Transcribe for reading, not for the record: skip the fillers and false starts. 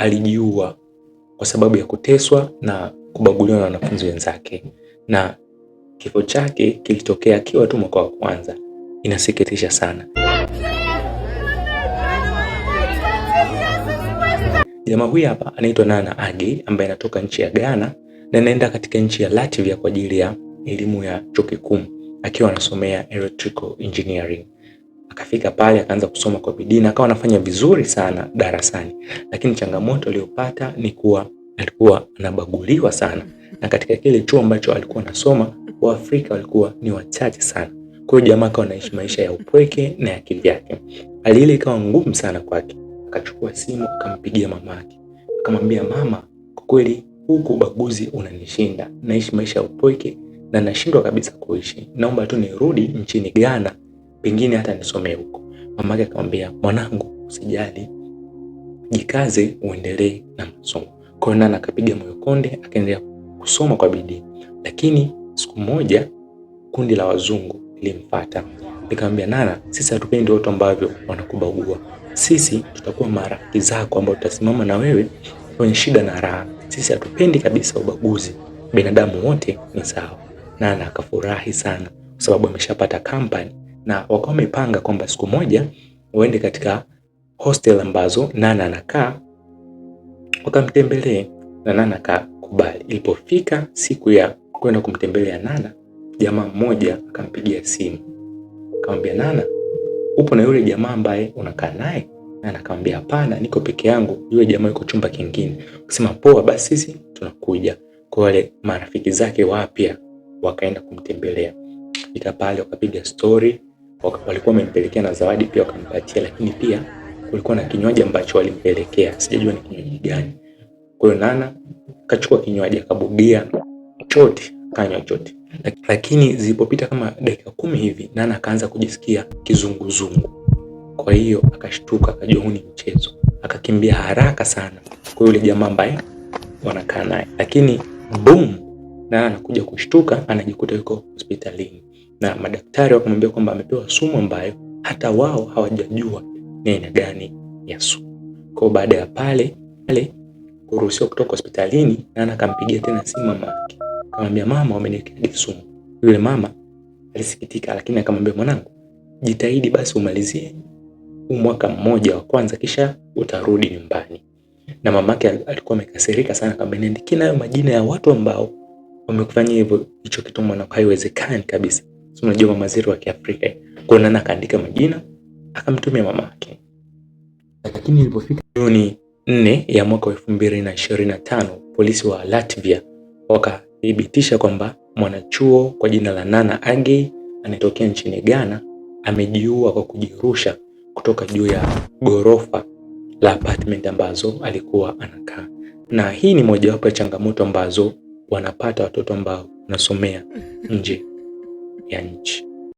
alijiua kwa sababu ya kuteswa na kubaguliwa na wanafunzi wenzake, na kifo chake kilitokea akiwa tu mwaka wa kwanza. Inasikitisha sana. Jamaa huyu hapa anaitwa Nana Agei ambaye anatoka nchi ya Ghana na anaenda katika nchi ya Latvia kwa ajili ya elimu ya chuo kikuu akiwa anasomea electrical engineering. Akafika pale akaanza kusoma kwa bidii na akawa anafanya vizuri sana darasani, lakini changamoto aliyopata ni kuwa alikuwa anabaguliwa sana, na katika kile chuo ambacho alikuwa anasoma Waafrika walikuwa ni wachache sana. Kwa hiyo jamaa akawa anaishi maisha ya upweke na ya kivyake. Hali ile ikawa ngumu sana kwake. Akachukua simu akampigia mamake, akamwambia, mama, kwa kweli huku ubaguzi unanishinda, naishi maisha ya upweke na nashindwa kabisa kuishi, naomba tu nirudi nchini Ghana, pengine hata nisomee huko. Mamake akamwambia, mwanangu, usijali, jikaze uendelee na masomo. Kwa hiyo Nana akapiga moyo konde, akaendelea kusoma kwa bidii. Lakini siku moja kundi la wazungu lilimfuata, likamwambia, Nana, sisi hatupendi watu ambao wanakubagua. Sisi tutakuwa marafiki zako ambao tutasimama na wewe kwenye shida na raha. Sisi hatupendi kabisa ubaguzi. Binadamu wote ni sawa. Nana akafurahi sana kwa sababu ameshapata company, na wakawa wamepanga kwamba siku moja waende katika hostel ambazo Nana anakaa wakamtembelee, na Nana akakubali. Ilipofika siku ya kwenda kumtembelea Nana, jamaa mmoja akampigia simu akamwambia, Nana, upo na yule jamaa ambaye unakaa naye? Nana akamwambia, hapana, niko peke yangu, yule jamaa yuko chumba kingine. Akasema, poa, basi sisi tunakuja. Kwa wale marafiki zake wapya wakaenda kumtembelea. Fika pale wakapiga story, walikuwa wamempelekea na zawadi pia wakampatia, lakini pia kulikuwa na kinywaji ambacho walimpelekea, sijajua ni kinywaji gani. Kwa hiyo Nana akachukua kinywaji akabugia chote, kanywa chote. Lakini zilipopita kama dakika 10 hivi, Nana akaanza kujisikia kizunguzungu. Kwa hiyo akashtuka, akajua huu ni mchezo, akakimbia haraka sana kwa yule jamaa ambaye wanakaa naye. Lakini boom, Nana anakuja kushtuka, anajikuta yuko hospitalini na madaktari wakamwambia kwamba amepewa sumu ambayo hata wao hawajajua ni aina gani ya sumu. Kwa baada ya pale kuruhusiwa kutoka hospitalini, Nana akampigia tena simu mama yake, akamwambia, mama, wameniwekea sumu. Yule mama alisikitika, lakini akamwambia, mwanangu, jitahidi basi umalizie mwaka mmoja wa kwanza kisha utarudi nyumbani. Na mamake alikuwa amekasirika sana, akamwambia, niandikie nayo majina ya watu ambao wamekufanyia hivyo, hicho kitu mwanangu, haiwezekani kabisa. Sio, unajua mama zetu wa Kiafrika. Kwa Nana akaandika majina akamtumia mamake. Lakini ilipofika Juni 4 ya mwaka 2025, polisi wa Latvia wakathibitisha kwamba mwanachuo kwa jina la Nana Agei anatokea nchini Ghana amejiua kwa kujirusha kutoka juu ya gorofa la apartment ambazo alikuwa anakaa. Na hii ni mojawapo ya changamoto ambazo wanapata watoto ambao wanasomea nje ya nchi.